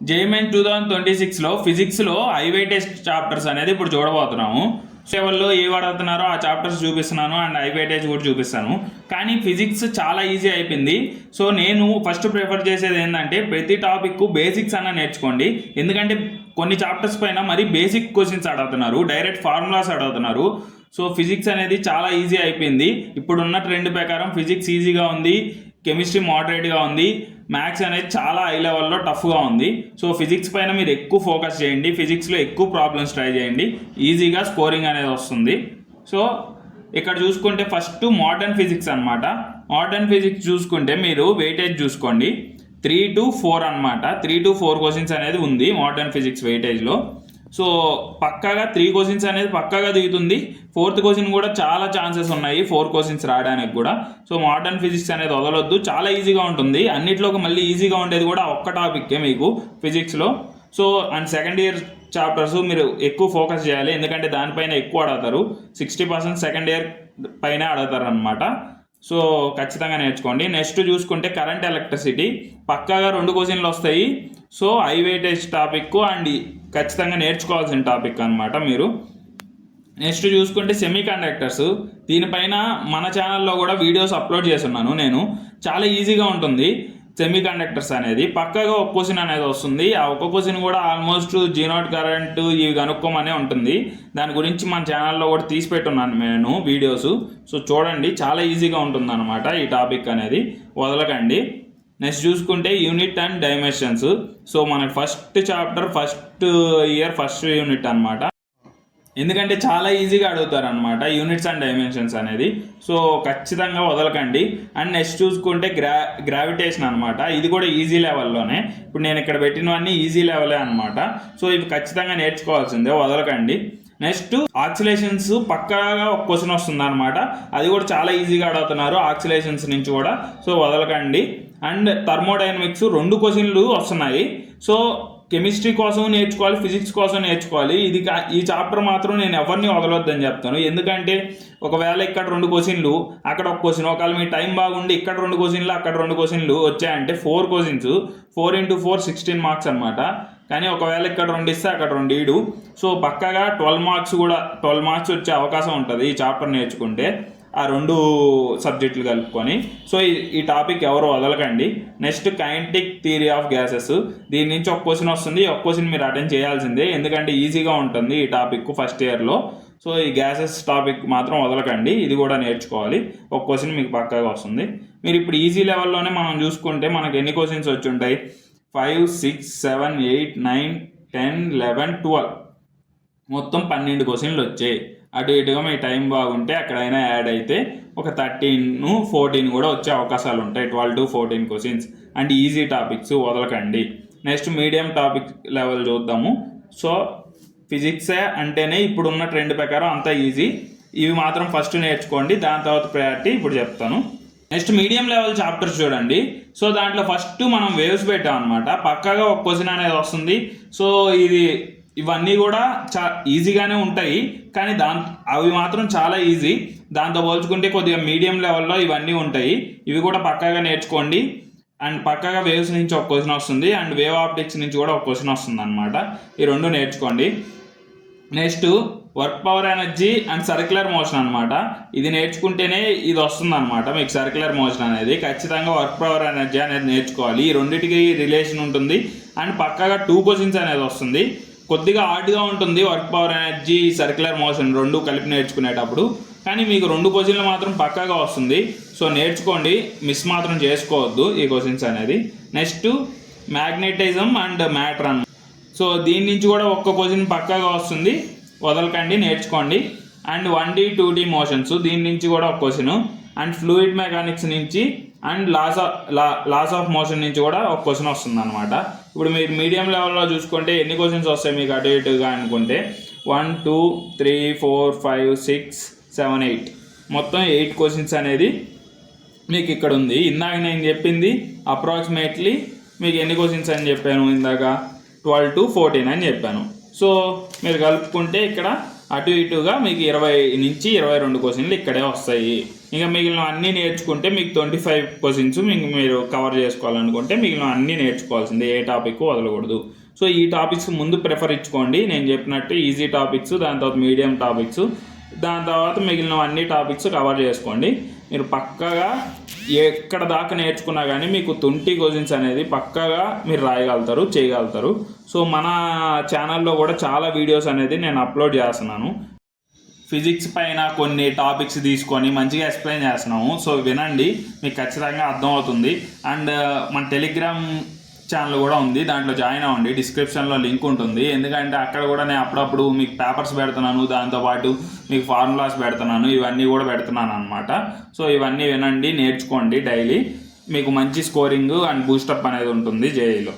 JEE 2026లో ఫిజిక్స్లో high weightage chapters అనేది ఇప్పుడు చూడబోతున్నాము. లెవెల్లో ఏ అడుగుతున్నారో ఆ చాప్టర్స్ చూపిస్తున్నాను అండ్ హై వెయిటేజ్ కూడా చూపిస్తాను. కానీ ఫిజిక్స్ చాలా ఈజీ అయిపోయింది. సో నేను ఫస్ట్ ప్రిఫర్ చేసేది ఏంటంటే ప్రతి టాపిక్ బేసిక్స్ అన్న నేర్చుకోండి. ఎందుకంటే కొన్ని చాప్టర్స్ పైన మరి బేసిక్ క్వశ్చన్స్ అడుగుతున్నారు, డైరెక్ట్ ఫార్ములాస్ అడుగుతున్నారు. సో ఫిజిక్స్ అనేది చాలా ఈజీ అయిపోయింది. ఇప్పుడున్న ట్రెండ్ ప్రకారం ఫిజిక్స్ ఈజీగా ఉంది, కెమిస్ట్రీ మోడరేట్గా ఉంది, మ్యాథ్స్ అనేది చాలా హై లెవెల్లో టఫ్గా ఉంది. సో ఫిజిక్స్ పైన మీరు ఎక్కువ ఫోకస్ చేయండి, ఫిజిక్స్లో ఎక్కువ ప్రాబ్లమ్స్ ట్రై చేయండి, ఈజీగా స్కోరింగ్ అనేది వస్తుంది. సో ఇక్కడ చూసుకుంటే ఫస్ట్ మోడర్న్ ఫిజిక్స్ అనమాట. మోడర్న్ ఫిజిక్స్ చూసుకుంటే మీరు వెయిటేజ్ చూసుకోండి 3 to 4 అనమాట. 3 to 4 క్వశ్చన్స్ అనేది ఉంది మోడర్న్ ఫిజిక్స్ వెయిటేజ్లో. సో పక్కాగా 3 క్వశ్చన్స్ అనేది పక్కాగా దిగుతుంది. 4th క్వశ్చన్ కూడా చాలా ఛాన్సెస్ ఉన్నాయి 4 క్వశ్చన్స్ రావడానికి కూడా. సో మోడర్న్ ఫిజిక్స్ అనేది వదలొద్దు, చాలా ఈజీగా ఉంటుంది. అన్నిట్లోకి మళ్ళీ ఈజీగా ఉండేది కూడా ఒక్క టాపిక్కే మీకు ఫిజిక్స్లో. So and second year chapters మీరు ఎక్కువ ఫోకస్ చేయాలి, ఎందుకంటే దానిపైన ఎక్కువ అడుగుతారు. 60% సెకండ్ ఇయర్ పైన అడుగుతారు అనమాట. సో ఖచ్చితంగా నేర్చుకోండి. నెక్స్ట్ చూసుకుంటే కరెంట్ ఎలక్ట్రిసిటీ పక్కాగా 2 క్వశ్చన్లు వస్తాయి. So high weightage topic and ఖచ్చితంగా నేర్చుకోవాల్సిన టాపిక్ అనమాట మీరు. నెక్స్ట్ చూసుకుంటే సెమీ కండక్టర్స్, దీనిపైన మన ఛానల్లో కూడా వీడియోస్ అప్లోడ్ చేస్తున్నాను నేను. చాలా ఈజీగా ఉంటుంది సెమీ కండక్టర్స్ అనేది. పక్కాగా ఒక క్వశ్చన్ అనేది వస్తుంది. ఆ ఒక్క క్వశ్చన్ కూడా ఆల్మోస్ట్ జీనోట్ కరెంట్ ఇవి కనుక్కోమనే ఉంటుంది. దాని గురించి మన ఛానల్లో కూడా తీసి పెట్టున్నాను నేను వీడియోస్. సో చూడండి, చాలా ఈజీగా ఉంటుంది అనమాట ఈ టాపిక్ అనేది, వదలకండి. నెక్స్ట్ చూసుకుంటే యూనిట్ అండ్ డైమెన్షన్స్. సో మనకి first chapter first year first unit అనమాట, ఎందుకంటే చాలా ఈజీగా అడుగుతారు అనమాట యూనిట్స్ అండ్ డైమెన్షన్స్ అనేది. సో ఖచ్చితంగా వదలకండి. అండ్ నెక్స్ట్ చూసుకుంటే గ్రావిటేషన్ అనమాట. ఇది కూడా ఈజీ లెవెల్లోనే. ఇప్పుడు నేను ఇక్కడ పెట్టినవన్నీ ఈజీ లెవెలే అనమాట. సో ఇవి ఖచ్చితంగా నేర్చుకోవాల్సిందే, వదలకండి. నెక్స్ట్ ఆక్సిలేషన్స్ పక్కాగా ఒక క్వశ్చన్ వస్తుంది అనమాట. అది కూడా చాలా ఈజీగా అడుగుతున్నారు ఆక్సిలేషన్స్ నుంచి కూడా. సో వదలకండి. అండ్ థర్మోడైనమిక్స్ 2 క్వశ్చన్లు వస్తున్నాయి. సో కెమిస్ట్రీ కోసం నేర్చుకోవాలి, ఫిజిక్స్ కోసం నేర్చుకోవాలి. ఈ చాప్టర్ మాత్రం నేను ఎవరిని వదలొద్దని చెప్తాను. ఎందుకంటే ఒకవేళ ఇక్కడ 2 క్వశ్చన్లు అక్కడ ఒక క్వశ్చన్, ఒకవేళ మీ టైం బాగుండి ఇక్కడ 2 క్వశ్చన్లు అక్కడ 2 క్వశ్చన్లు వచ్చాయంటే 4 క్వశ్చన్స్, 4 into 4 16 మార్క్స్ అనమాట. కానీ ఒకవేళ ఇక్కడ 2 ఇస్తే అక్కడ 2 ఈడు. సో పక్కాగా 12 మార్క్స్ కూడా 12 మార్క్స్ వచ్చే అవకాశం ఉంటుంది ఈ చాప్టర్ నేర్చుకుంటే, ఆ 2 సబ్జెక్టులు కలుపుకొని. సో ఈ టాపిక్ ఎవరు వదలకండి. Next kinetic theory of gases, దీని నుంచి ఒక క్వశ్చన్ వస్తుంది. ఒక క్వశ్చన్ మీరు అటెండ్ చేయాల్సిందే, ఎందుకంటే ఈజీగా ఉంటుంది ఈ టాపిక్ ఫస్ట్ ఇయర్లో. సో ఈ గ్యాసెస్ టాపిక్ మాత్రం వదలకండి, ఇది కూడా నేర్చుకోవాలి. ఒక క్వశ్చన్ మీకు పక్కాగా వస్తుంది. మీరు ఇప్పుడు ఈజీ లెవెల్లోనే మనం చూసుకుంటే మనకు ఎన్ని క్వశ్చన్స్ వచ్చి ఉంటాయి? 5, 6, 7, 8, 9, 10, 11, 12 మొత్తం 12 క్వశ్చన్లు వచ్చాయి. అటు ఇటుగా మీ టైం బాగుంటే అక్కడైనా యాడ్ అయితే ఒక 13, 14 కూడా వచ్చే అవకాశాలు ఉంటాయి. 12 to 14 questions and easy topics, వదలకండి. నెక్స్ట్ మీడియం టాపిక్ లెవెల్ చూద్దాము. సో ఫిజిక్సే అంటేనే ఇప్పుడున్న ట్రెండ్ ప్రకారం అంతా ఈజీ. ఇవి మాత్రం ఫస్ట్ నేర్చుకోండి, దాని తర్వాత ప్రయారిటీ ఇప్పుడు చెప్తాను. నెక్స్ట్ మీడియం లెవెల్ చాప్టర్స్ చూడండి. సో దాంట్లో ఫస్ట్ మనం వేవ్స్ పెట్టాం అనమాట. పక్కాగా ఒక క్వశ్చన్ అనేది వస్తుంది. సో ఇవన్నీ కూడా ఈజీగానే ఉంటాయి, కానీ అవి మాత్రం చాలా ఈజీ. దాంతో పోల్చుకుంటే కొద్దిగా మీడియం లెవెల్లో ఇవన్నీ ఉంటాయి. ఇవి కూడా పక్కాగా నేర్చుకోండి. అండ్ పక్కాగా వేవ్స్ నుంచి ఒక క్వశ్చన్ వస్తుంది అండ్ వేవ్ ఆప్టిక్స్ నుంచి కూడా ఒక క్వశ్చన్ వస్తుంది అనమాట. ఈ 2 నేర్చుకోండి. Next work power energy and circular motion అనమాట. ఇది నేర్చుకుంటేనే ఇది వస్తుంది అనమాట మీకు సర్క్యులర్ మోషన్ అనేది. ఖచ్చితంగా వర్క్ పవర్ ఎనర్జీ అనేది నేర్చుకోవాలి. ఈ రెండింటికి రిలేషన్ ఉంటుంది. అండ్ పక్కాగా 2 క్వశ్చన్స్ అనేది వస్తుంది. కొద్దిగా హార్డ్గా ఉంటుంది work power energy, circular motion 2 కలిపి నేర్చుకునేటప్పుడు. కానీ మీకు 2 క్వశ్చన్లు మాత్రం పక్కాగా వస్తుంది. సో నేర్చుకోండి, మిస్ మాత్రం చేసుకోవద్దు ఈ క్వశ్చన్స్ అనేది. నెక్స్ట్ మ్యాగ్నెటిజం అండ్ మ్యాటర్ అన్నమాట. సో దీని నుంచి కూడా ఒక్క క్వశ్చన్ పక్కాగా వస్తుంది, వదలకండి, నేర్చుకోండి. అండ్ 1D 2D మోషన్స్, దీని నుంచి కూడా ఒక క్వశ్చన్. అండ్ ఫ్లూయిడ్ మెకానిక్స్ నుంచి అండ్ లాస్ ఆఫ్ మోషన్ నుంచి కూడా ఒక క్వశ్చన్ వస్తుంది అనమాట. ఇప్పుడు మీరు మీడియం లెవెల్లో చూసుకుంటే ఎన్ని క్వశ్చన్స్ వస్తాయి మీకు అటు ఇటుగా అనుకుంటే 1, 2, 3, 4, 5, 6, 7, 8 మొత్తం 8 క్వశ్చన్స్ అనేది మీకు ఇక్కడ ఉంది. ఇందాక నేను చెప్పింది అప్రాక్సిమేట్లీ మీకు ఎన్ని క్వశ్చన్స్ అని చెప్పాను ఇందాక, 12 to 14 అని చెప్పాను. సో మీరు కలుపుకుంటే ఇక్కడ అటు ఇటుగా మీకు 20 నుంచి 22 క్వశ్చన్లు ఇక్కడే వస్తాయి. ఇంకా మిగిలిన అన్నీ నేర్చుకుంటే మీకు 25 క్వశ్చన్స్ మీరు కవర్ చేసుకోవాలనుకుంటే మిగిలిన అన్నీ నేర్చుకోవాల్సిందే, ఏ టాపిక్ వదలకూడదు. సో ఈ టాపిక్స్ ముందు ప్రిఫర్ ఇచ్చుకోండి, నేను చెప్పినట్టు ఈజీ టాపిక్స్, దాని తర్వాత మీడియం టాపిక్స్, దాని తర్వాత మిగిలిన అన్ని టాపిక్స్ కవర్ చేసుకోండి. మీరు పక్కాగా ఎక్కడ దాకా నేర్చుకున్నా కానీ మీకు 20 క్వశ్చన్స్ అనేది పక్కాగా మీరు రాయగలుగుతారు, చేయగలుగుతారు. సో మన ఛానల్లో కూడా చాలా వీడియోస్ అనేది నేను అప్లోడ్ చేస్తున్నాను. ఫిజిక్స్ పైన కొన్ని టాపిక్స్ తీసుకొని మంచిగా ఎక్స్ప్లెయిన్ చేస్తున్నాము. సో వినండి, మీకు ఖచ్చితంగా అర్థమవుతుంది. అండ్ మన టెలిగ్రామ్ ఛానల్ కూడా ఉంది, దాంట్లో జాయిన్ అవ్వండి, డిస్క్రిప్షన్లో లింక్ ఉంటుంది. ఎందుకంటే అక్కడ కూడా నేను అప్పుడప్పుడు మీకు పేపర్స్ పెడుతున్నాను, దాంతోపాటు మీకు ఫార్ములాస్ పెడుతున్నాను, ఇవన్నీ కూడా పెడుతున్నాను అనమాట. సో ఇవన్నీ వినండి, నేర్చుకోండి డైలీ, మీకు మంచి స్కోరింగ్ అండ్ బూస్టప్ అనేది ఉంటుంది జేఈలో.